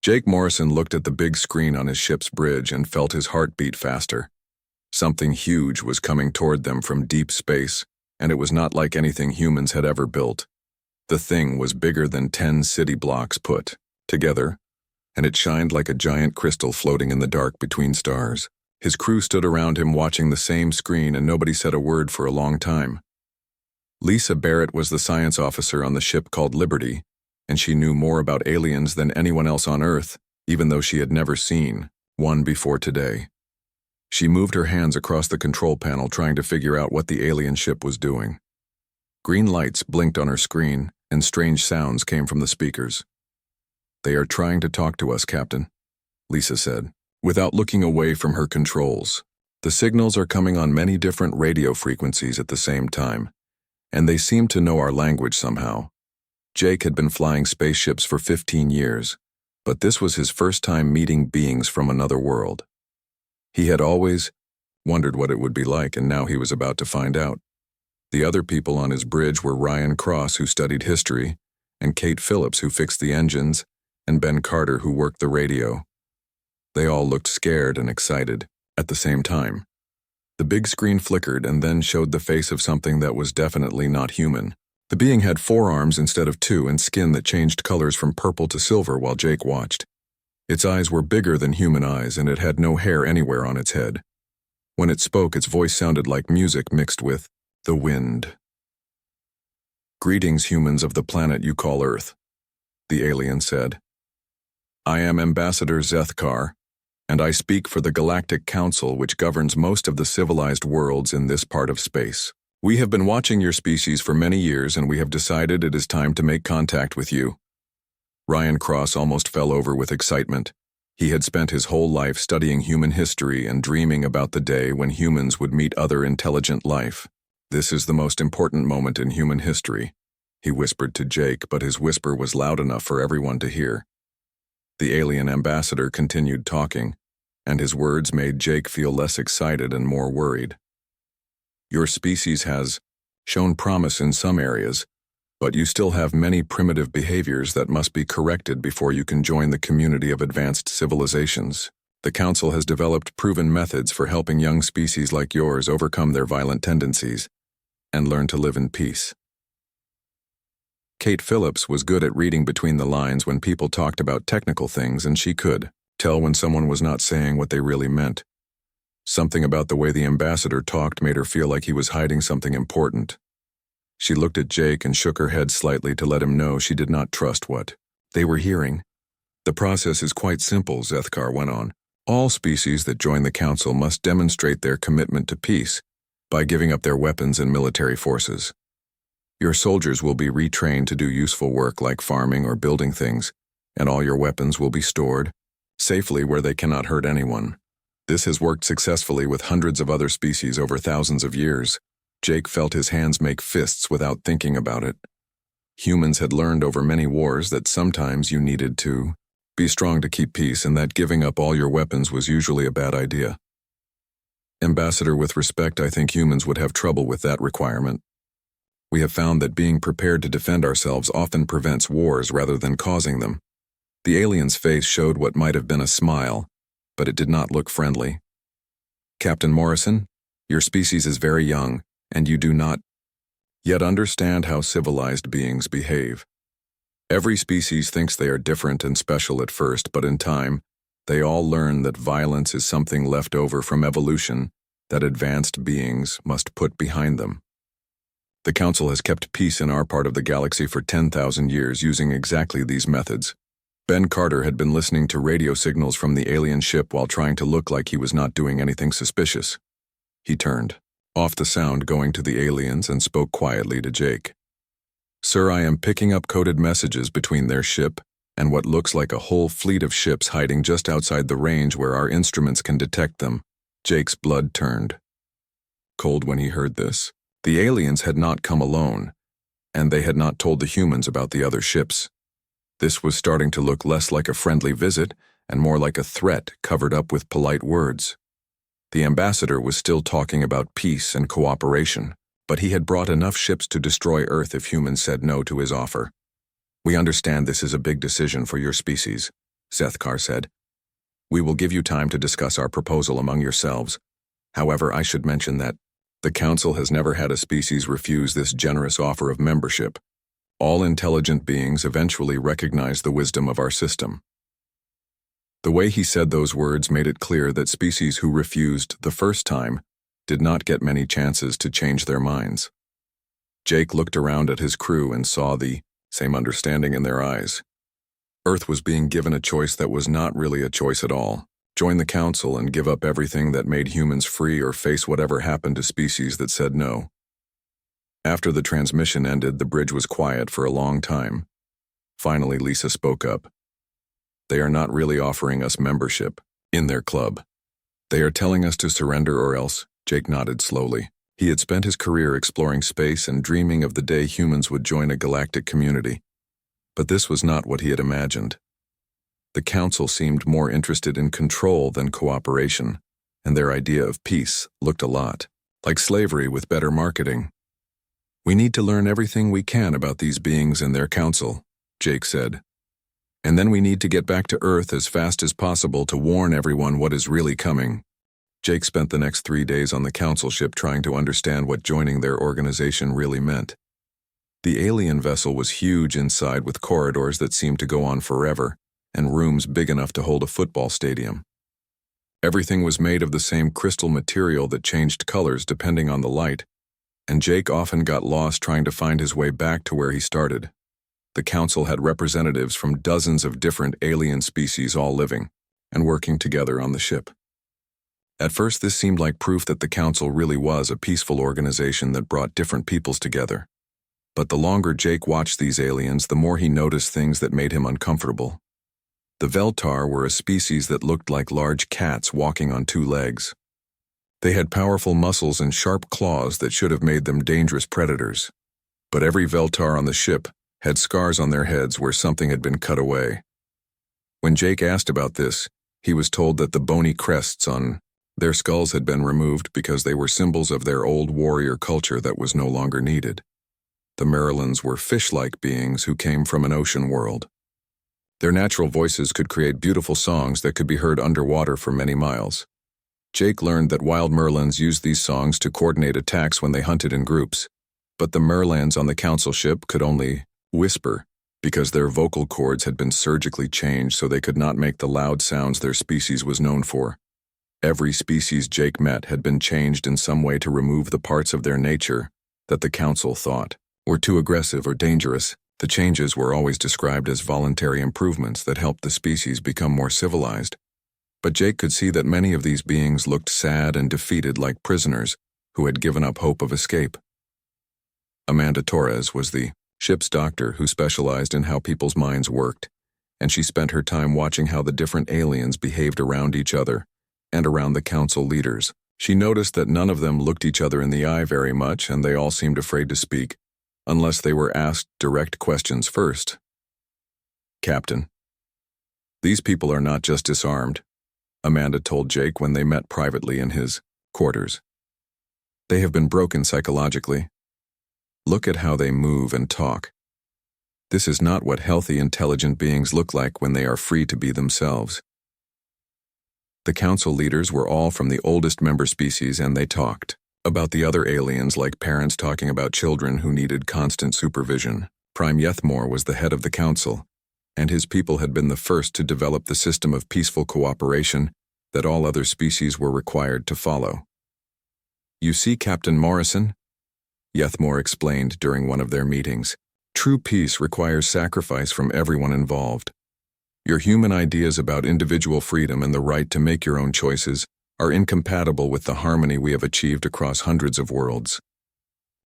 Jake Morrison looked at the big screen on his ship's bridge and felt his heart beat faster. Something huge was coming toward them from deep space, and it was not like anything humans had ever built. The thing was bigger than 10 city blocks put together, and it shined like a giant crystal floating in the dark between stars. His crew stood around him watching the same screen, and nobody said a word for a long time. Lisa Barrett was the science officer on the ship called Liberty, and she knew more about aliens than anyone else on Earth, even though she had never seen one before today. She moved her hands across the control panel trying to figure out what the alien ship was doing. Green lights blinked on her screen, and strange sounds came from the speakers. "They are trying to talk to us, Captain," Lisa said, without looking away from her controls. "The signals are coming on many different radio frequencies at the same time, and they seem to know our language somehow." Jake had been flying spaceships for 15 years, but this was his first time meeting beings from another world. He had always wondered what it would be like, and now he was about to find out. The other people on his bridge were Ryan Cross, who studied history, and Kate Phillips, who fixed the engines, and Ben Carter, who worked the radio. They all looked scared and excited at the same time. The big screen flickered and then showed the face of something that was definitely not human. The being had 4 arms instead of 2 and skin that changed colors from purple to silver while Jake watched. Its eyes were bigger than human eyes, and it had no hair anywhere on its head. When it spoke, its voice sounded like music mixed with the wind. "Greetings, humans of the planet you call Earth," the alien said. "I am Ambassador Zethkar, and I speak for the Galactic Council, which governs most of the civilized worlds in this part of space. We have been watching your species for many years, and we have decided it is time to make contact with you." Ryan Cross almost fell over with excitement. He had spent his whole life studying human history and dreaming about the day when humans would meet other intelligent life. "This is the most important moment in human history," he whispered to Jake, but his whisper was loud enough for everyone to hear. The alien ambassador continued talking, and his words made Jake feel less excited and more worried. "Your species has shown promise in some areas, but you still have many primitive behaviors that must be corrected before you can join the community of advanced civilizations. The Council has developed proven methods for helping young species like yours overcome their violent tendencies and learn to live in peace." Kate Phillips was good at reading between the lines when people talked about technical things, and she could tell when someone was not saying what they really meant. Something about the way the ambassador talked made her feel like he was hiding something important. She looked at Jake and shook her head slightly to let him know she did not trust what they were hearing. "The process is quite simple," Zethkar went on. "All species that join the Council must demonstrate their commitment to peace by giving up their weapons and military forces. Your soldiers will be retrained to do useful work like farming or building things, and all your weapons will be stored safely where they cannot hurt anyone. This has worked successfully with hundreds of other species over thousands of years." Jake felt his hands make fists without thinking about it. Humans had learned over many wars that sometimes you needed to be strong to keep peace, and that giving up all your weapons was usually a bad idea. "Ambassador, with respect, I think humans would have trouble with that requirement. We have found that being prepared to defend ourselves often prevents wars rather than causing them." The alien's face showed what might have been a smile, but it did not look friendly. "Captain Morrison, your species is very young, and you do not yet understand how civilized beings behave. Every species thinks they are different and special at first, but in time, they all learn that violence is something left over from evolution that advanced beings must put behind them. The Council has kept peace in our part of the galaxy for 10,000 years using exactly these methods." Ben Carter had been listening to radio signals from the alien ship while trying to look like he was not doing anything suspicious. He turned off the sound going to the aliens and spoke quietly to Jake. "Sir, I am picking up coded messages between their ship and what looks like a whole fleet of ships hiding just outside the range where our instruments can detect them." Jake's blood turned cold when he heard this. The aliens had not come alone, and they had not told the humans about the other ships. This was starting to look less like a friendly visit and more like a threat covered up with polite words. The ambassador was still talking about peace and cooperation, but he had brought enough ships to destroy Earth if humans said no to his offer. "We understand this is a big decision for your species," Zethkar said. "We will give you time to discuss our proposal among yourselves. However, I should mention that the Council has never had a species refuse this generous offer of membership. All intelligent beings eventually recognize the wisdom of our system." The way he said those words made it clear that species who refused the first time did not get many chances to change their minds. Jake looked around at his crew and saw the same understanding in their eyes. Earth was being given a choice that was not really a choice at all. Join the Council and give up everything that made humans free, or face whatever happened to species that said no. After the transmission ended, the bridge was quiet for a long time. Finally, Lisa spoke up. "They are not really offering us membership in their club. They are telling us to surrender or else." Jake nodded slowly. He had spent his career exploring space and dreaming of the day humans would join a galactic community. But this was not what he had imagined. The Council seemed more interested in control than cooperation, and their idea of peace looked a lot like slavery with better marketing. "We need to learn everything we can about these beings and their council," Jake said. "And then we need to get back to Earth as fast as possible to warn everyone what is really coming." Jake spent the next 3 days on the Council ship trying to understand what joining their organization really meant. The alien vessel was huge inside, with corridors that seemed to go on forever, and rooms big enough to hold a football stadium. Everything was made of the same crystal material that changed colors depending on the light, and Jake often got lost trying to find his way back to where he started. The Council had representatives from dozens of different alien species all living and working together on the ship. At first, this seemed like proof that the Council really was a peaceful organization that brought different peoples together. But the longer Jake watched these aliens, the more he noticed things that made him uncomfortable. The Veltar were a species that looked like large cats walking on 2 legs. They had powerful muscles and sharp claws that should have made them dangerous predators. But every Veltar on the ship had scars on their heads where something had been cut away. When Jake asked about this, he was told that the bony crests on their skulls had been removed because they were symbols of their old warrior culture that was no longer needed. The Merlins were fish-like beings who came from an ocean world. Their natural voices could create beautiful songs that could be heard underwater for many miles. Jake learned that wild Merlins used these songs to coordinate attacks when they hunted in groups, but the Merlans on the Council ship could only whisper because their vocal cords had been surgically changed so they could not make the loud sounds their species was known for. Every species Jake met had been changed in some way to remove the parts of their nature that the Council thought were too aggressive or dangerous. The changes were always described as voluntary improvements that helped the species become more civilized. But Jake could see that many of these beings looked sad and defeated, like prisoners who had given up hope of escape. Amanda Torres was the ship's doctor who specialized in how people's minds worked, and she spent her time watching how the different aliens behaved around each other and around the Council leaders. She noticed that none of them looked each other in the eye very much, and they all seemed afraid to speak, unless they were asked direct questions first. "Captain, these people are not just disarmed," Amanda told Jake when they met privately in his quarters. "They have been broken psychologically. Look at how they move and talk. This is not what healthy, intelligent beings look like when they are free to be themselves." The Council leaders were all from the oldest member species, and they talked about the other aliens like parents talking about children who needed constant supervision. Prime Yethmore was the head of the Council, and his people had been the first to develop the system of peaceful cooperation that all other species were required to follow. "You see, Captain Morrison," Yethmore explained during one of their meetings, "true peace requires sacrifice from everyone involved. Your human ideas about individual freedom and the right to make your own choices are incompatible with the harmony we have achieved across hundreds of worlds.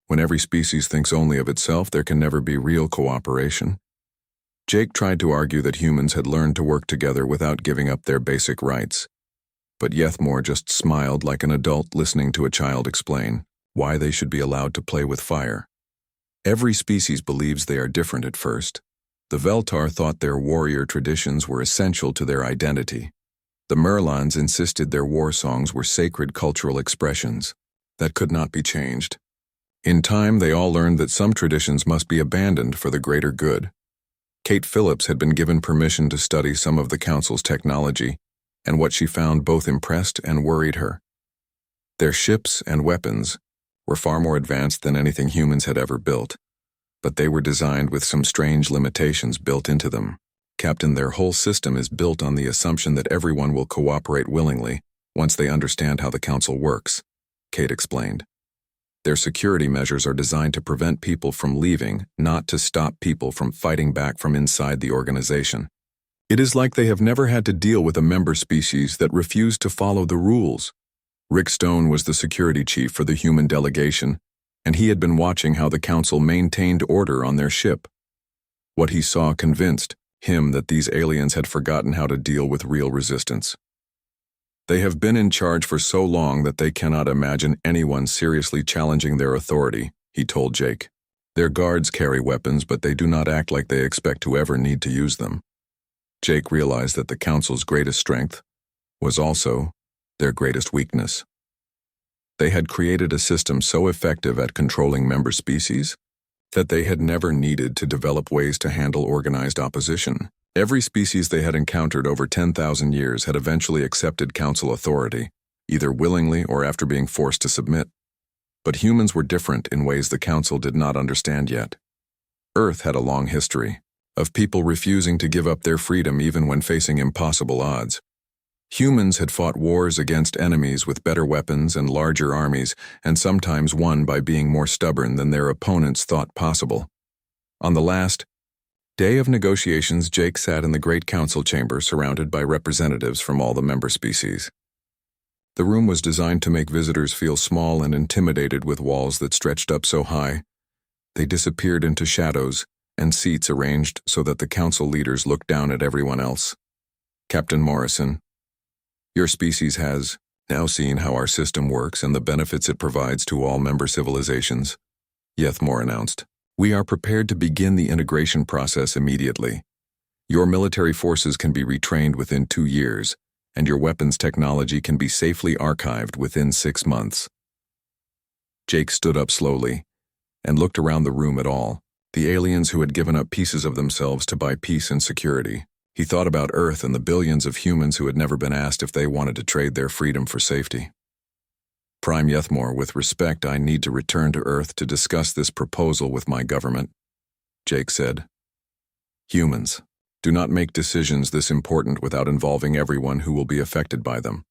When every species thinks only of itself, there can never be real cooperation." Jake tried to argue that humans had learned to work together without giving up their basic rights, but Yethmore just smiled like an adult listening to a child explain why they should be allowed to play with fire. Every species believes they are different at first. The Veltar thought their warrior traditions were essential to their identity. The Merlans insisted their war songs were sacred cultural expressions that could not be changed. In time, they all learned that some traditions must be abandoned for the greater good. Kate Phillips had been given permission to study some of the Council's technology, and what she found both impressed and worried her. Their ships and weapons were far more advanced than anything humans had ever built, but they were designed with some strange limitations built into them. Captain, their whole system is built on the assumption that everyone will cooperate willingly once they understand how the Council works, Kate explained. Their security measures are designed to prevent people from leaving, not to stop people from fighting back from inside the organization. It is like they have never had to deal with a member species that refused to follow the rules. Rick Stone was the security chief for the human delegation, and he had been watching how the Council maintained order on their ship. What he saw convinced him that these aliens had forgotten how to deal with real resistance. They have been in charge for so long that they cannot imagine anyone seriously challenging their authority, he told Jake. Their guards carry weapons, but they do not act like they expect to ever need to use them. Jake realized that the Council's greatest strength was also their greatest weakness. They had created a system so effective at controlling member species that they had never needed to develop ways to handle organized opposition. Every species they had encountered over 10,000 years had eventually accepted Council authority, either willingly or after being forced to submit. But humans were different in ways the Council did not understand yet. Earth had a long history of people refusing to give up their freedom even when facing impossible odds. Humans had fought wars against enemies with better weapons and larger armies, and sometimes won by being more stubborn than their opponents thought possible. On the last day of negotiations, Jake sat in the Great Council chamber surrounded by representatives from all the member species. The room was designed to make visitors feel small and intimidated with walls that stretched up so high. They disappeared into shadows and seats arranged so that the Council leaders looked down at everyone else. Captain Morrison, your species has now seen how our system works and the benefits it provides to all member civilizations, Yethmore announced. We are prepared to begin the integration process immediately. Your military forces can be retrained within 2 years, and your weapons technology can be safely archived within 6 months. Jake stood up slowly and looked around the room at all, the aliens who had given up pieces of themselves to buy peace and security. He thought about Earth and the billions of humans who had never been asked if they wanted to trade their freedom for safety. Prime Yethmore, with respect, I need to return to Earth to discuss this proposal with my government, Jake said. Humans, do not make decisions this important without involving everyone who will be affected by them.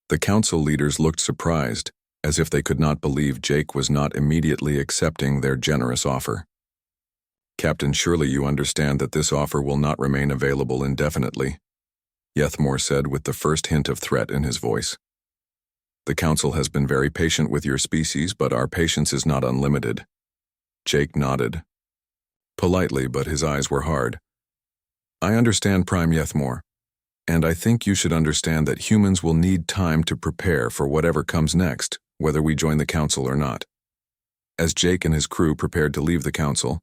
The Council leaders looked surprised, as if they could not believe Jake was not immediately accepting their generous offer. Captain, surely you understand that this offer will not remain available indefinitely, Yethmore said with the first hint of threat in his voice. The Council has been very patient with your species, but our patience is not unlimited. Jake nodded. Politely, but his eyes were hard. I understand, Prime Yethmore, and I think you should understand that humans will need time to prepare for whatever comes next, whether we join the Council or not. As Jake and his crew prepared to leave the Council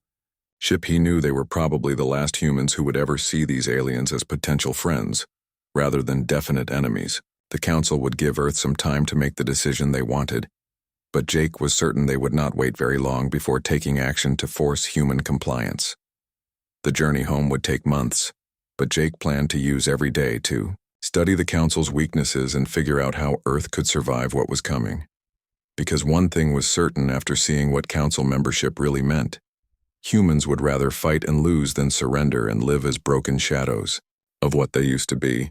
ship, he knew they were probably the last humans who would ever see these aliens as potential friends, rather than definite enemies. The Council would give Earth some time to make the decision they wanted, but Jake was certain they would not wait very long before taking action to force human compliance. The journey home would take months, but Jake planned to use every day to study the Council's weaknesses and figure out how Earth could survive what was coming. Because one thing was certain after seeing what Council membership really meant. Humans would rather fight and lose than surrender and live as broken shadows of what they used to be.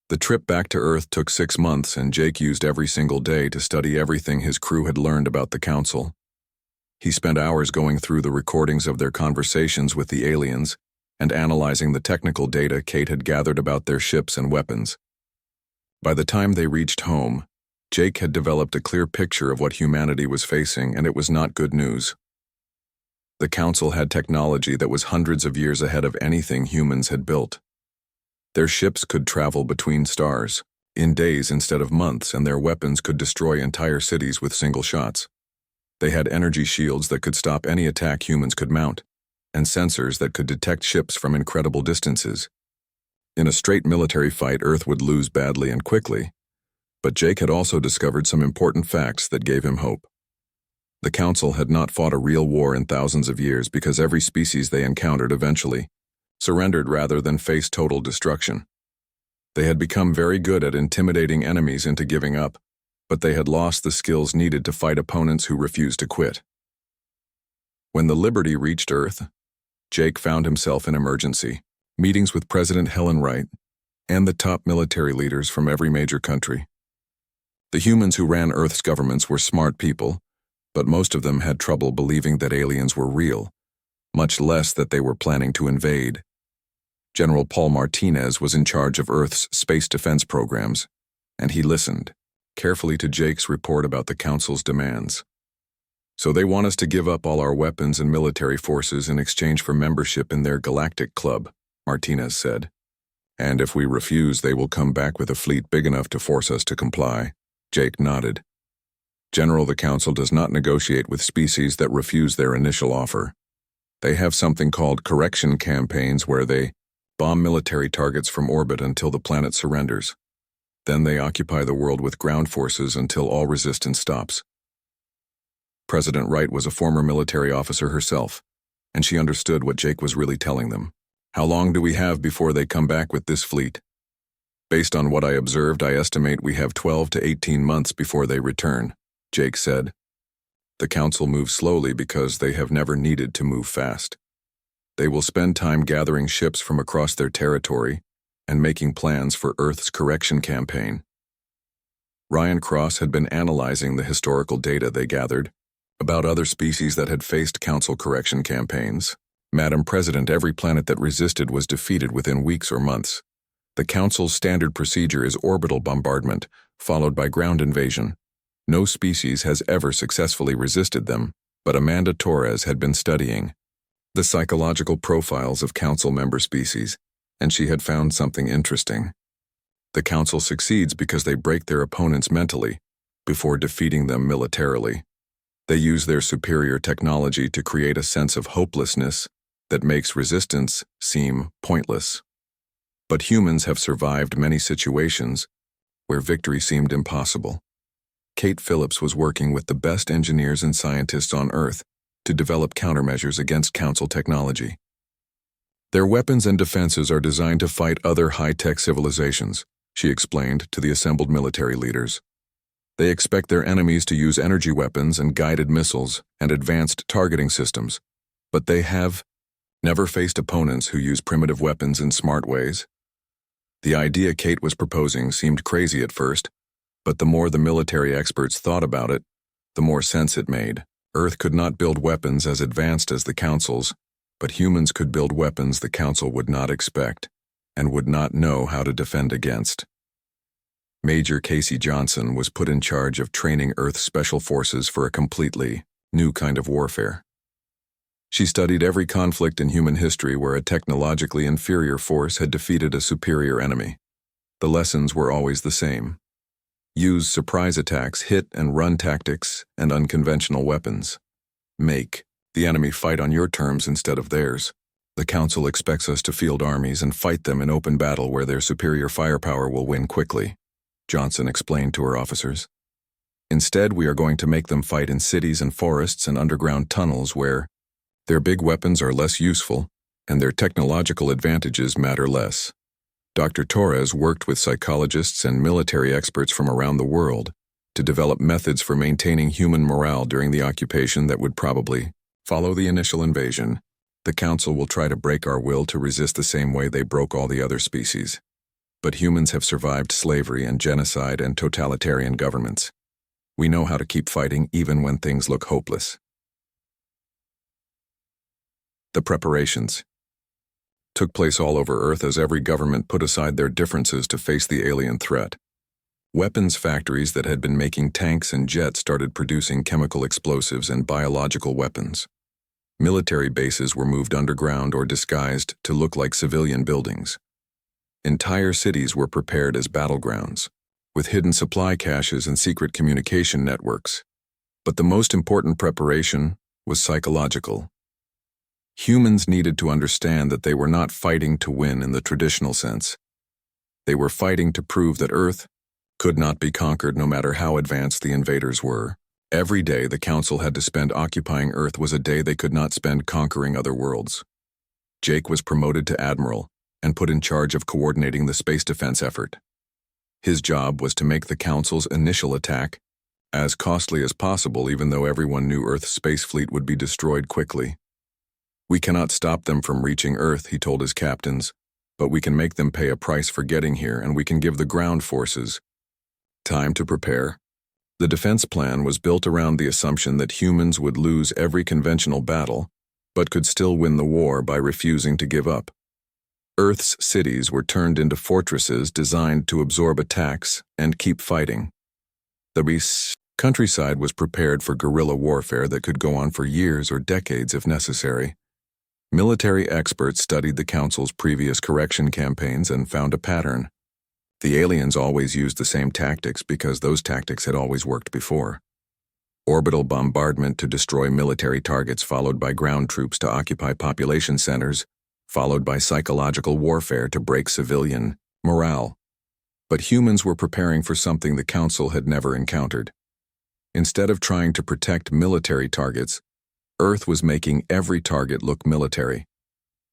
The trip back to Earth took 6 months, and Jake used every single day to study everything his crew had learned about the Council. He spent hours going through the recordings of their conversations with the aliens and analyzing the technical data Kate had gathered about their ships and weapons. By the time they reached home, Jake had developed a clear picture of what humanity was facing, and it was not good news. The Council had technology that was hundreds of years ahead of anything humans had built. Their ships could travel between stars in days instead of months, and their weapons could destroy entire cities with single shots. They had energy shields that could stop any attack humans could mount, and sensors that could detect ships from incredible distances. In a straight military fight, Earth would lose badly and quickly, but Jake had also discovered some important facts that gave him hope. The Council had not fought a real war in thousands of years because every species they encountered eventually surrendered rather than face total destruction. They had become very good at intimidating enemies into giving up, but they had lost the skills needed to fight opponents who refused to quit. When the Liberty reached Earth, Jake found himself in emergency meetings with President Helen Wright and the top military leaders from every major country. The humans who ran Earth's governments were smart people, but most of them had trouble believing that aliens were real, much less that they were planning to invade. General Paul Martinez was in charge of Earth's space defense programs, and he listened carefully to Jake's report about the Council's demands. "So they want us to give up all our weapons and military forces in exchange for membership in their Galactic Club," Martinez said. "And if we refuse, they will come back with a fleet big enough to force us to comply." Jake nodded. "General, the Council does not negotiate with species that refuse their initial offer. They have something called correction campaigns where they bomb military targets from orbit until the planet surrenders. Then they occupy the world with ground forces until all resistance stops." President Wright was a former military officer herself, and she understood what Jake was really telling them. "How long do we have before they come back with this fleet?" "Based on what I observed, I estimate we have 12 to 18 months before they return," Jake said. "The Council moves slowly because they have never needed to move fast. They will spend time gathering ships from across their territory and making plans for Earth's correction campaign." Ryan Cross had been analyzing the historical data they gathered about other species that had faced Council correction campaigns. "Madam President, every planet that resisted was defeated within weeks or months. The Council's standard procedure is orbital bombardment, followed by ground invasion. No species has ever successfully resisted them, but Amanda Torres had been studying the psychological profiles of Council member species, and she had found something interesting. The Council succeeds because they break their opponents mentally before defeating them militarily. They use their superior technology to create a sense of hopelessness that makes resistance seem pointless. But humans have survived many situations where victory seemed impossible. Kate Phillips was working with the best engineers and scientists on Earth to develop countermeasures against Council technology. Their weapons and defenses are designed to fight other high-tech civilizations, she explained to the assembled military leaders. They expect their enemies to use energy weapons and guided missiles and advanced targeting systems, but they have never faced opponents who use primitive weapons in smart ways. The idea Kate was proposing seemed crazy at first, but the more the military experts thought about it, the more sense it made. Earth could not build weapons as advanced as the Council's, but humans could build weapons the Council would not expect and would not know how to defend against. Major Casey Johnson was put in charge of training Earth's special forces for a completely new kind of warfare. She studied every conflict in human history where a technologically inferior force had defeated a superior enemy. The lessons were always the same. Use surprise attacks, hit and run tactics, and unconventional weapons. Make the enemy fight on your terms instead of theirs. The Council expects us to field armies and fight them in open battle where their superior firepower will win quickly, Johnson explained to her officers. Instead, we are going to make them fight in cities and forests and underground tunnels where their big weapons are less useful and their technological advantages matter less. Dr. Torres worked with psychologists and military experts from around the world to develop methods for maintaining human morale during the occupation that would probably follow the initial invasion. The Council will try to break our will to resist the same way they broke all the other species. But humans have survived slavery and genocide and totalitarian governments. We know how to keep fighting even when things look hopeless. The preparations took place all over Earth as every government put aside their differences to face the alien threat. Weapons factories that had been making tanks and jets started producing chemical explosives and biological weapons. Military bases were moved underground or disguised to look like civilian buildings. Entire cities were prepared as battlegrounds, with hidden supply caches and secret communication networks. But the most important preparation was psychological. Humans needed to understand that they were not fighting to win in the traditional sense. They were fighting to prove that Earth could not be conquered no matter how advanced the invaders were. Every day the Council had to spend occupying Earth was a day they could not spend conquering other worlds. Jake was promoted to Admiral and put in charge of coordinating the space defense effort. His job was to make the Council's initial attack as costly as possible, even though everyone knew Earth's space fleet would be destroyed quickly. "We cannot stop them from reaching Earth," he told his captains, "but we can make them pay a price for getting here, and we can give the ground forces time to prepare." The defense plan was built around the assumption that humans would lose every conventional battle, but could still win the war by refusing to give up. Earth's cities were turned into fortresses designed to absorb attacks and keep fighting. The countryside was prepared for guerrilla warfare that could go on for years or decades if necessary. Military experts studied the Council's previous correction campaigns and found a pattern. The aliens always used the same tactics because those tactics had always worked before. Orbital bombardment to destroy military targets, followed by ground troops to occupy population centers, followed by psychological warfare to break civilian morale. But humans were preparing for something the Council had never encountered. Instead of trying to protect military targets, Earth was making every target look military.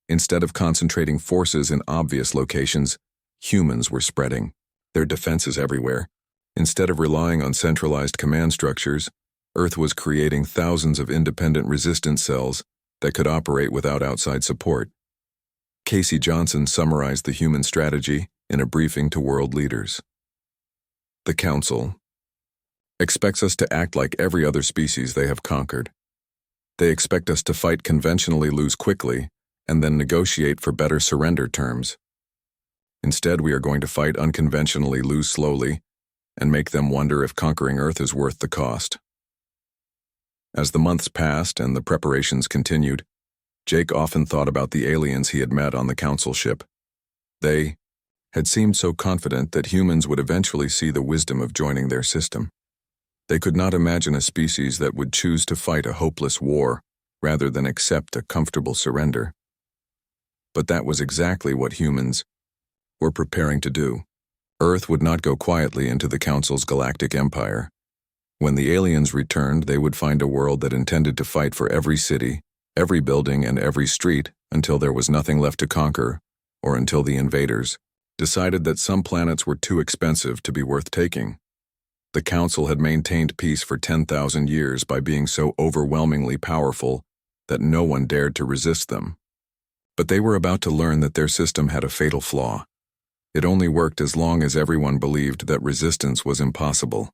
Instead of concentrating forces in obvious locations, humans were spreading their defenses everywhere. Instead of relying on centralized command structures, Earth was creating thousands of independent resistance cells that could operate without outside support. Casey Johnson summarized the human strategy in a briefing to world leaders. "The Council expects us to act like every other species they have conquered. They expect us to fight conventionally, lose quickly, and then negotiate for better surrender terms. Instead, we are going to fight unconventionally, lose slowly, and make them wonder if conquering Earth is worth the cost." As the months passed and the preparations continued, Jake often thought about the aliens he had met on the Council ship. They had seemed so confident that humans would eventually see the wisdom of joining their system. They could not imagine a species that would choose to fight a hopeless war rather than accept a comfortable surrender. But that was exactly what humans were preparing to do. Earth would not go quietly into the Council's galactic empire. When the aliens returned, they would find a world that intended to fight for every city, every building, and every street until there was nothing left to conquer, or until the invaders decided that some planets were too expensive to be worth taking. The Council had maintained peace for 10,000 years by being so overwhelmingly powerful that no one dared to resist them. But they were about to learn that their system had a fatal flaw. It only worked as long as everyone believed that resistance was impossible,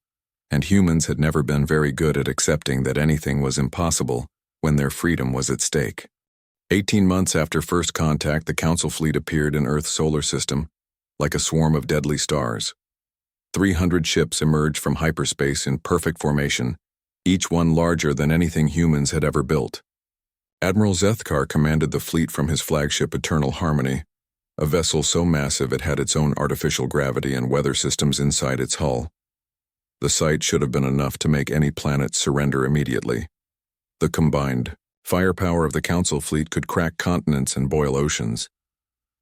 and humans had never been very good at accepting that anything was impossible when their freedom was at stake. 18 months after first contact, the Council fleet appeared in Earth's solar system like a swarm of deadly stars. 300 ships emerged from hyperspace in perfect formation, each one larger than anything humans had ever built. Admiral Zethkar commanded the fleet from his flagship Eternal Harmony, a vessel so massive it had its own artificial gravity and weather systems inside its hull. The sight should have been enough to make any planet surrender immediately. The combined firepower of the Council fleet could crack continents and boil oceans.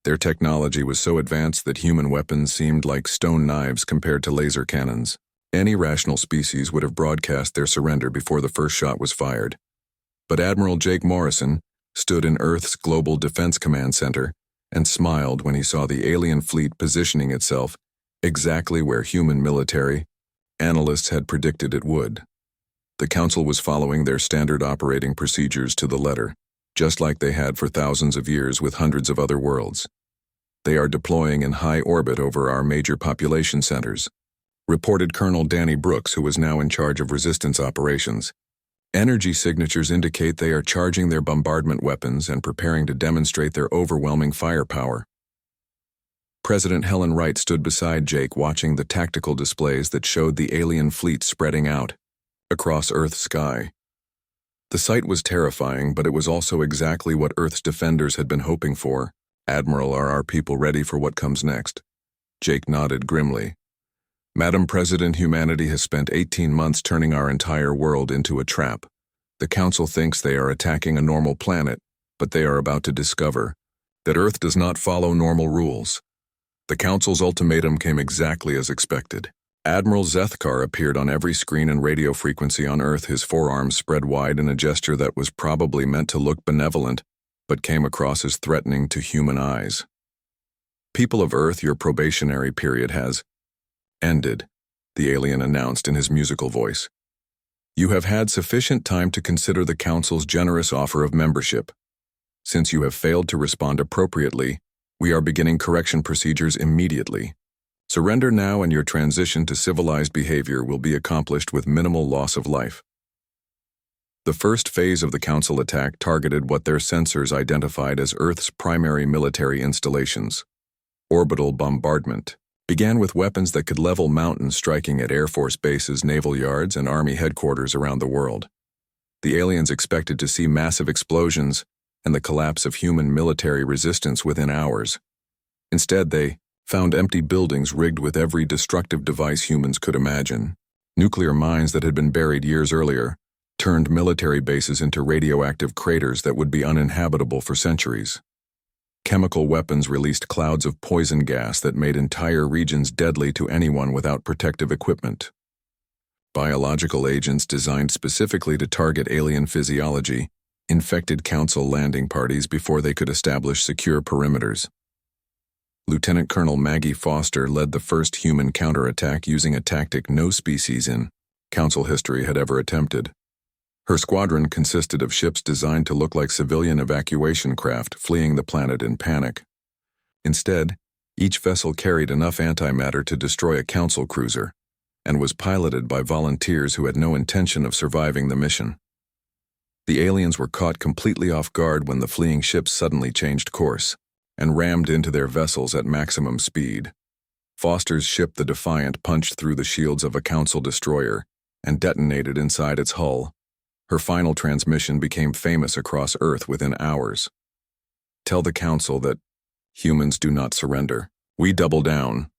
Their technology was so advanced that human weapons seemed like stone knives compared to laser cannons. Any rational species would have broadcast their surrender before the first shot was fired. But Admiral Jake Morrison stood in Earth's Global Defense Command Center and smiled when he saw the alien fleet positioning itself exactly where human military analysts had predicted it would. The Council was following their standard operating procedures to the letter, just like they had for thousands of years with hundreds of other worlds. "They are deploying in high orbit over our major population centers," reported Colonel Danny Brooks, who was now in charge of resistance operations. "Energy signatures indicate they are charging their bombardment weapons and preparing to demonstrate their overwhelming firepower." President Helen Wright stood beside Jake, watching the tactical displays that showed the alien fleet spreading out across Earth's sky. The sight was terrifying, but it was also exactly what Earth's defenders had been hoping for. "Admiral, are our people ready for what comes next?" Jake nodded grimly. "Madam President, humanity has spent 18 months turning our entire world into a trap. The Council thinks they are attacking a normal planet, but they are about to discover that Earth does not follow normal rules. The Council's ultimatum came exactly as expected. Admiral Zethkar appeared on every screen and radio frequency on Earth, his forearms spread wide in a gesture that was probably meant to look benevolent, but came across as threatening to human eyes. "People of Earth, your probationary period has ended," the alien announced in his musical voice. "You have had sufficient time to consider the Council's generous offer of membership. Since you have failed to respond appropriately, we are beginning correction procedures immediately. Surrender now and your transition to civilized behavior will be accomplished with minimal loss of life." The first phase of the Council attack targeted what their sensors identified as Earth's primary military installations. Orbital bombardment began with weapons that could level mountains, striking at Air Force bases, naval yards, and Army headquarters around the world. The aliens expected to see massive explosions and the collapse of human military resistance within hours. Instead, they found empty buildings rigged with every destructive device humans could imagine. Nuclear mines that had been buried years earlier turned military bases into radioactive craters that would be uninhabitable for centuries. Chemical weapons released clouds of poison gas that made entire regions deadly to anyone without protective equipment. Biological agents designed specifically to target alien physiology infected Council landing parties before they could establish secure perimeters. Lieutenant Colonel Maggie Foster led the first human counterattack using a tactic no species in Council history had ever attempted. Her squadron consisted of ships designed to look like civilian evacuation craft fleeing the planet in panic. Instead, each vessel carried enough antimatter to destroy a Council cruiser and was piloted by volunteers who had no intention of surviving the mission. The aliens were caught completely off guard when the fleeing ships suddenly changed course and rammed into their vessels at maximum speed. Foster's ship, the Defiant, punched through the shields of a Council destroyer and detonated inside its hull. Her final transmission became famous across Earth within hours. "Tell the Council that humans do not surrender. We double down."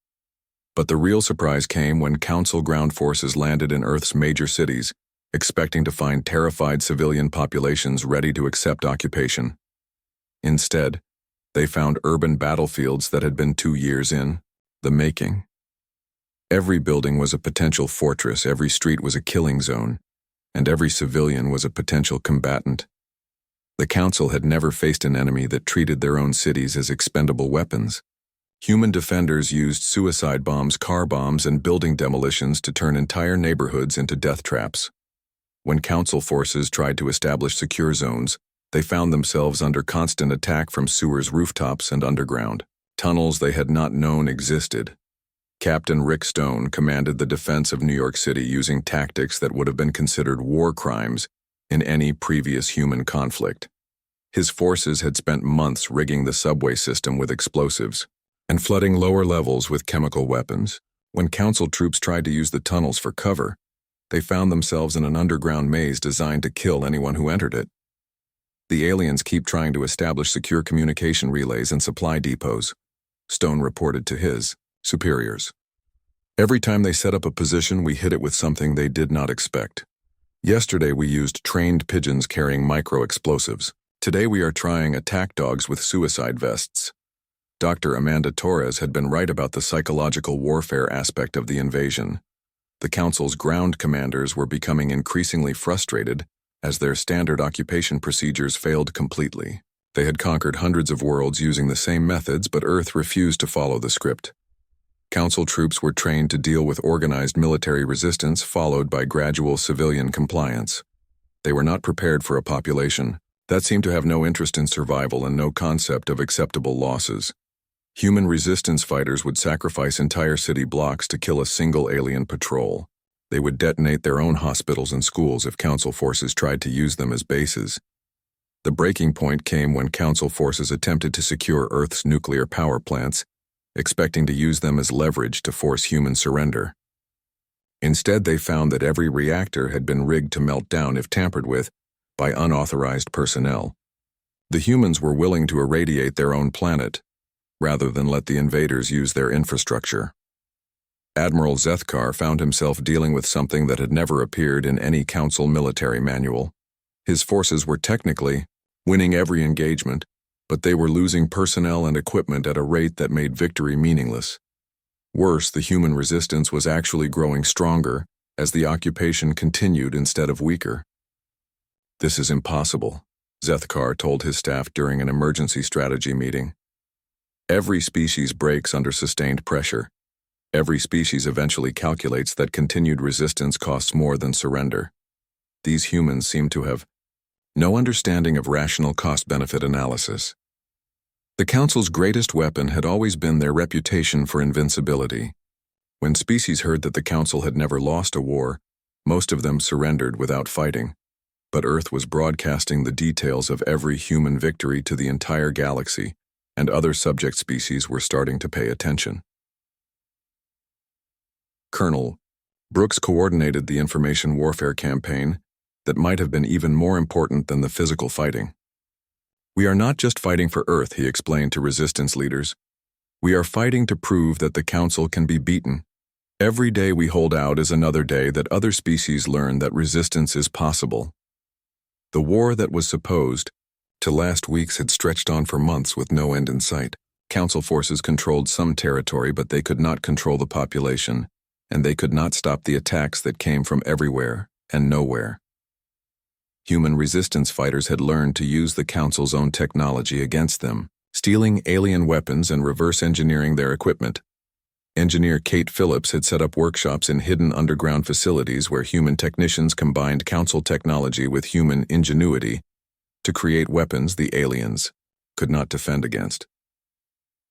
But the real surprise came when Council ground forces landed in Earth's major cities, expecting to find terrified civilian populations ready to accept occupation. Instead, they found urban battlefields that had been 2 years in the making. Every building was a potential fortress, every street was a killing zone, and every civilian was a potential combatant. The Council had never faced an enemy that treated their own cities as expendable weapons. Human defenders used suicide bombs, car bombs, and building demolitions to turn entire neighborhoods into death traps. When Council forces tried to establish secure zones, they found themselves under constant attack from sewers, rooftops, and underground tunnels they had not known existed. Captain Rick Stone commanded the defense of New York City using tactics that would have been considered war crimes in any previous human conflict. His forces had spent months rigging the subway system with explosives and flooding lower levels with chemical weapons. When Council troops tried to use the tunnels for cover, they found themselves in an underground maze designed to kill anyone who entered it. "The aliens keep trying to establish secure communication relays and supply depots," Stone reported to his superiors. "Every time they set up a position, we hit it with something they did not expect. Yesterday we used trained pigeons carrying micro-explosives. Today we are trying attack dogs with suicide vests." Dr. Amanda Torres had been right about the psychological warfare aspect of the invasion. The Council's ground commanders were becoming increasingly frustrated as their standard occupation procedures failed completely. They had conquered hundreds of worlds using the same methods, but Earth refused to follow the script. Council troops were trained to deal with organized military resistance followed by gradual civilian compliance. They were not prepared for a population that seemed to have no interest in survival and no concept of acceptable losses. Human resistance fighters would sacrifice entire city blocks to kill a single alien patrol. They would detonate their own hospitals and schools if Council forces tried to use them as bases. The breaking point came when Council forces attempted to secure Earth's nuclear power plants, expecting to use them as leverage to force human surrender. Instead, they found that every reactor had been rigged to melt down if tampered with by unauthorized personnel. The humans were willing to irradiate their own planet, rather than let the invaders use their infrastructure. Admiral Zethkar found himself dealing with something that had never appeared in any Council military manual. His forces were technically winning every engagement, but they were losing personnel and equipment at a rate that made victory meaningless. Worse, the human resistance was actually growing stronger as the occupation continued instead of weaker. "This is impossible," Zethkar told his staff during an emergency strategy meeting. "Every species breaks under sustained pressure. Every species eventually calculates that continued resistance costs more than surrender. These humans seem to have no understanding of rational cost-benefit analysis." The Council's greatest weapon had always been their reputation for invincibility. When species heard that the Council had never lost a war, most of them surrendered without fighting. But Earth was broadcasting the details of every human victory to the entire galaxy, and other subject species were starting to pay attention. Colonel Brooks coordinated the information warfare campaign that might have been even more important than the physical fighting. "We are not just fighting for Earth," he explained to resistance leaders. "We are fighting to prove that the Council can be beaten. Every day we hold out is another day that other species learn that resistance is possible." The war that was supposed to last weeks had stretched on for months with no end in sight. Council forces controlled some territory, but they could not control the population, and they could not stop the attacks that came from everywhere and nowhere. Human resistance fighters had learned to use the Council's own technology against them, stealing alien weapons and reverse engineering their equipment. Engineer Kate Phillips had set up workshops in hidden underground facilities where human technicians combined Council technology with human ingenuity to create weapons the aliens could not defend against.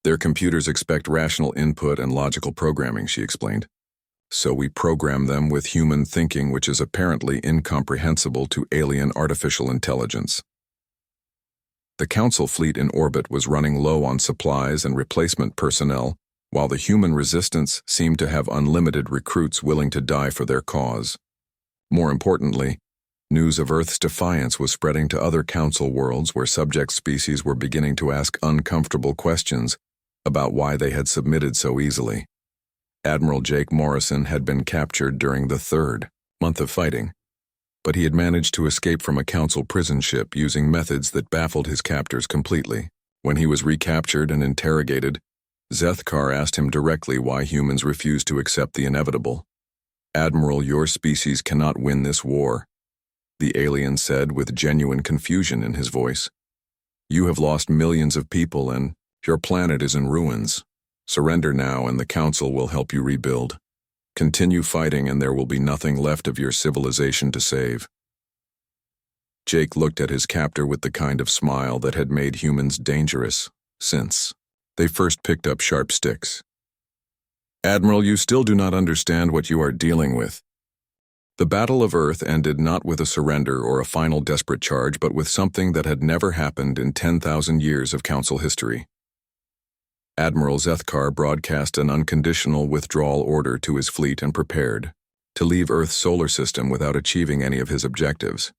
"Their computers expect rational input and logical programming," she explained. "So we program them with human thinking, which is apparently incomprehensible to alien artificial intelligence." The Council fleet in orbit was running low on supplies and replacement personnel, while the human resistance seemed to have unlimited recruits willing to die for their cause. More importantly, news of Earth's defiance was spreading to other Council worlds where subject species were beginning to ask uncomfortable questions about why they had submitted so easily. Admiral Jake Morrison had been captured during the third month of fighting, but he had managed to escape from a Council prison ship using methods that baffled his captors completely. When he was recaptured and interrogated, Zethkar asked him directly why humans refused to accept the inevitable. "Admiral, your species cannot win this war," the alien said with genuine confusion in his voice. "You have lost millions of people and your planet is in ruins. Surrender now and the Council will help you rebuild. Continue fighting and there will be nothing left of your civilization to save." Jake looked at his captor with the kind of smile that had made humans dangerous since they first picked up sharp sticks. "Admiral, you still do not understand what you are dealing with. The Battle of Earth ended not with a surrender or a final desperate charge, but with something that had never happened in 10,000 years of Council history." Admiral Zethkar broadcast an unconditional withdrawal order to his fleet and prepared to leave Earth's solar system without achieving any of his objectives.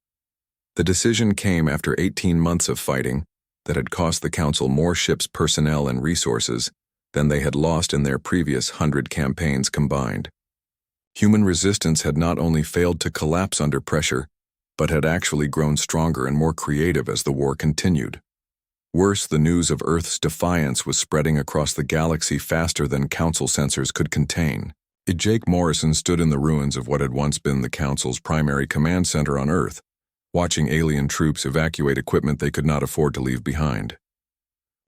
The decision came after 18 months of fighting that had cost the Council more ships, personnel, and resources than they had lost in their previous 100 campaigns combined. Human resistance had not only failed to collapse under pressure, but had actually grown stronger and more creative as the war continued. Worse, the news of Earth's defiance was spreading across the galaxy faster than Council sensors could contain. Jake Morrison stood in the ruins of what had once been the Council's primary command center on Earth, watching alien troops evacuate equipment they could not afford to leave behind.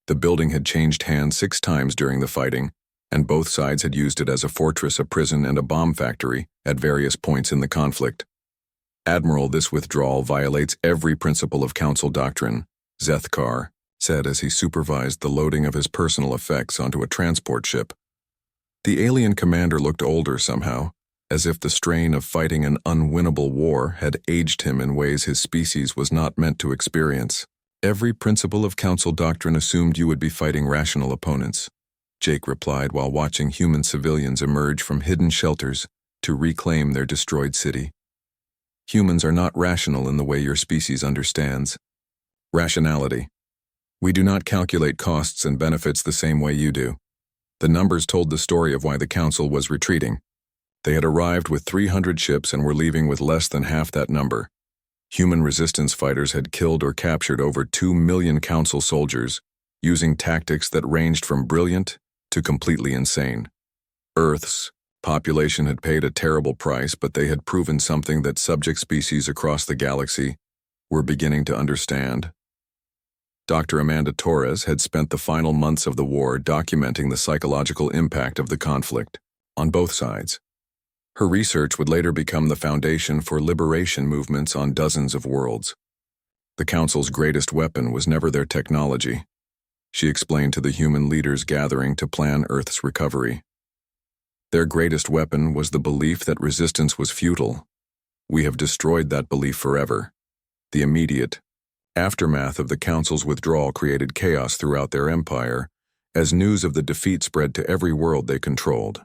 The building had changed hands 6 times during the fighting, and both sides had used it as a fortress, a prison, and a bomb factory at various points in the conflict. "Admiral, this withdrawal violates every principle of Council doctrine," Zethkar said as he supervised the loading of his personal effects onto a transport ship. The alien commander looked older somehow, as if the strain of fighting an unwinnable war had aged him in ways his species was not meant to experience. "Every principle of Council doctrine assumed you would be fighting rational opponents," Jake replied while watching human civilians emerge from hidden shelters to reclaim their destroyed city. "Humans are not rational in the way your species understands. Rationality. We do not calculate costs and benefits the same way you do." The numbers told the story of why the Council was retreating. They had arrived with 300 ships and were leaving with less than half that number. Human resistance fighters had killed or captured over 2 million Council soldiers, using tactics that ranged from brilliant to completely insane. Earth's population had paid a terrible price, but they had proven something that subject species across the galaxy were beginning to understand. Dr. Amanda Torres had spent the final months of the war documenting the psychological impact of the conflict on both sides. Her research would later become the foundation for liberation movements on dozens of worlds. The Council's greatest weapon was never their technology, she explained to the human leaders gathering to plan Earth's recovery. Their greatest weapon was the belief that resistance was futile. We have destroyed that belief forever. The immediate aftermath of the Council's withdrawal created chaos throughout their empire, as news of the defeat spread to every world they controlled.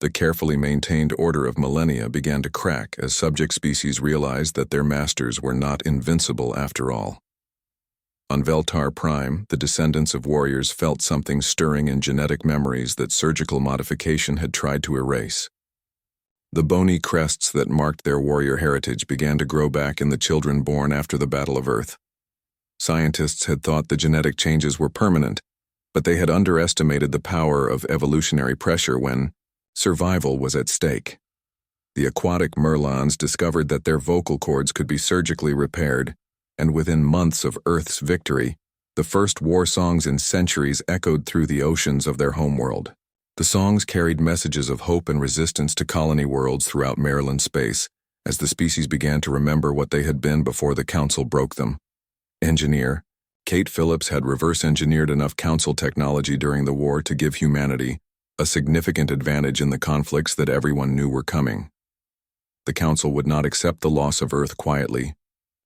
The carefully maintained order of millennia began to crack as subject species realized that their masters were not invincible after all. On Veltar Prime, the descendants of warriors felt something stirring in genetic memories that surgical modification had tried to erase. The bony crests that marked their warrior heritage began to grow back in the children born after the Battle of Earth. Scientists had thought the genetic changes were permanent, but they had underestimated the power of evolutionary pressure when survival was at stake. The aquatic Merlons discovered that their vocal cords could be surgically repaired, and within months of Earth's victory, the first war songs in centuries echoed through the oceans of their homeworld. The songs carried messages of hope and resistance to colony worlds throughout Maryland space, as the species began to remember what they had been before the Council broke them. Engineer Kate Phillips had reverse-engineered enough Council technology during the war to give humanity a significant advantage in the conflicts that everyone knew were coming. The Council would not accept the loss of Earth quietly,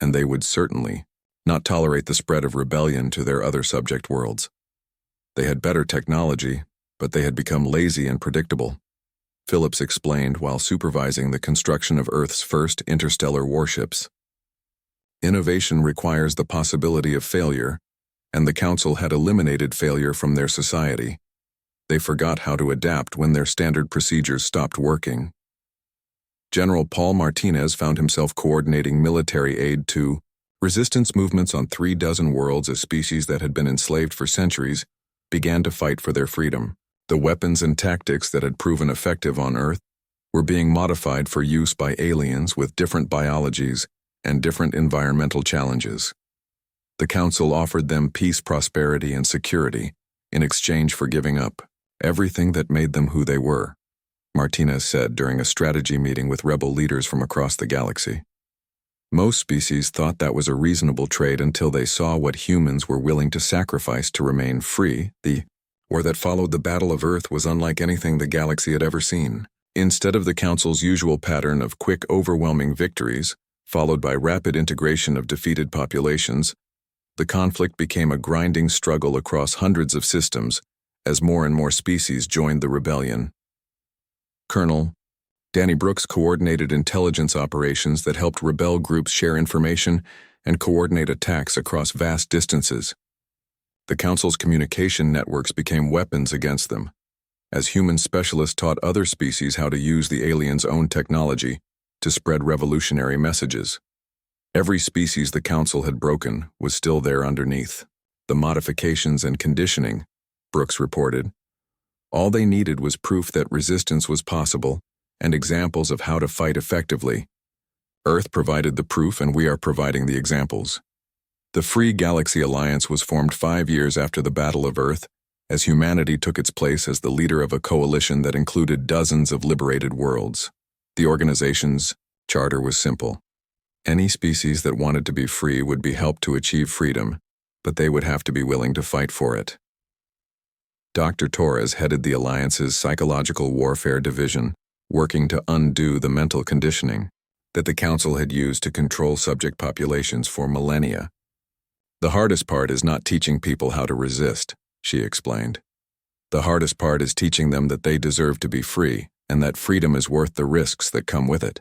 and they would certainly not tolerate the spread of rebellion to their other subject worlds. They had better technology, but they had become lazy and predictable, Phillips explained while supervising the construction of Earth's first interstellar warships. Innovation requires the possibility of failure, and the Council had eliminated failure from their society. They forgot how to adapt when their standard procedures stopped working. General Paul Martinez found himself coordinating military aid to resistance movements on 36 worlds as species that had been enslaved for centuries began to fight for their freedom. The weapons and tactics that had proven effective on Earth were being modified for use by aliens with different biologies and different environmental challenges. The Council offered them peace, prosperity, and security in exchange for giving up everything that made them who they were, Martinez said during a strategy meeting with rebel leaders from across the galaxy. Most species thought that was a reasonable trade until they saw what humans were willing to sacrifice to remain free. The war that followed the Battle of Earth was unlike anything the galaxy had ever seen. Instead of the Council's usual pattern of quick, overwhelming victories, followed by rapid integration of defeated populations, the conflict became a grinding struggle across hundreds of systems as more and more species joined the rebellion. Colonel Danny Brooks coordinated intelligence operations that helped rebel groups share information and coordinate attacks across vast distances. The Council's communication networks became weapons against them, as human specialists taught other species how to use the aliens' own technology to spread revolutionary messages. Every species the Council had broken was still there underneath. The modifications and conditioning, Brooks reported. All they needed was proof that resistance was possible and examples of how to fight effectively. Earth provided the proof, and we are providing the examples. The Free Galaxy Alliance was formed 5 years after the Battle of Earth, as humanity took its place as the leader of a coalition that included dozens of liberated worlds. The organization's charter was simple. Any species that wanted to be free would be helped to achieve freedom, but they would have to be willing to fight for it. Dr. Torres headed the Alliance's Psychological Warfare Division, working to undo the mental conditioning that the Council had used to control subject populations for millennia. The hardest part is not teaching people how to resist, she explained. The hardest part is teaching them that they deserve to be free and that freedom is worth the risks that come with it.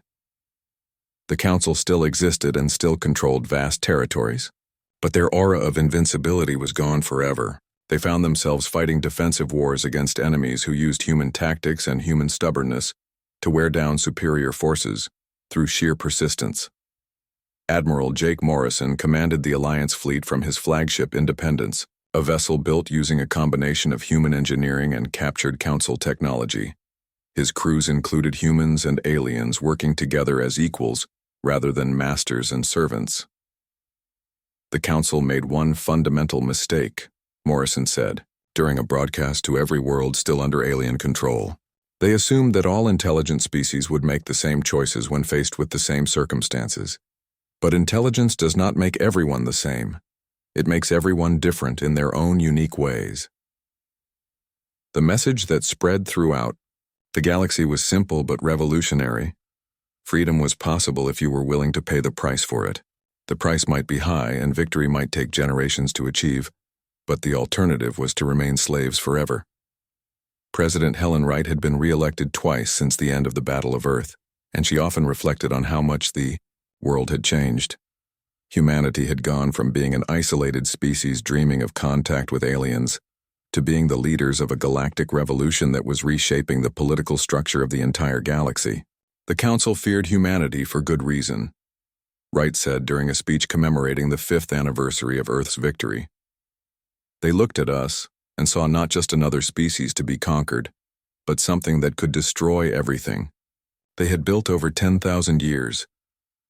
The Council still existed and still controlled vast territories, but their aura of invincibility was gone forever. They found themselves fighting defensive wars against enemies who used human tactics and human stubbornness to wear down superior forces through sheer persistence. Admiral Jake Morrison commanded the Alliance fleet from his flagship Independence, a vessel built using a combination of human engineering and captured Council technology. His crews included humans and aliens working together as equals rather than masters and servants. The Council made one fundamental mistake, Morrison said, during a broadcast to every world still under alien control. They assumed that all intelligent species would make the same choices when faced with the same circumstances. But intelligence does not make everyone the same. It makes everyone different in their own unique ways. The message that spread throughout the galaxy was simple but revolutionary. Freedom was possible if you were willing to pay the price for it. The price might be high and victory might take generations to achieve, but the alternative was to remain slaves forever. President Helen Wright had been re-elected twice since the end of the Battle of Earth, and she often reflected on how much the world had changed. Humanity had gone from being an isolated species dreaming of contact with aliens to being the leaders of a galactic revolution that was reshaping the political structure of the entire galaxy. The Council feared humanity for good reason, Wright said during a speech commemorating the 5th anniversary of Earth's victory. They looked at us and saw not just another species to be conquered, but something that could destroy everything. They had built over 10,000 years.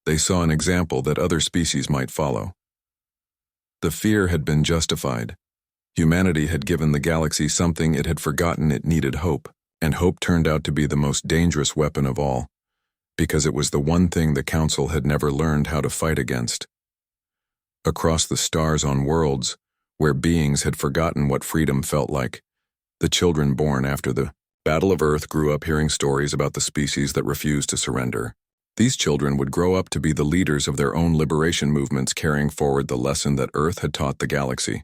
They saw an example that other species might follow. The fear had been justified. Humanity had given the galaxy something it had forgotten it needed: hope, and hope turned out to be the most dangerous weapon of all, because it was the one thing the Council had never learned how to fight against. Across the stars on worlds, where beings had forgotten what freedom felt like, the children born after the Battle of Earth grew up hearing stories about the species that refused to surrender. These children would grow up to be the leaders of their own liberation movements, carrying forward the lesson that Earth had taught the galaxy.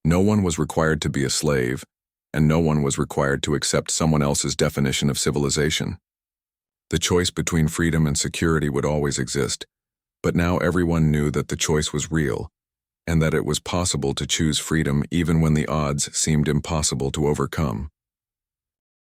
No one was required to be a slave, and no one was required to accept someone else's definition of civilization. The choice between freedom and security would always exist, but now everyone knew that the choice was real, and that it was possible to choose freedom even when the odds seemed impossible to overcome.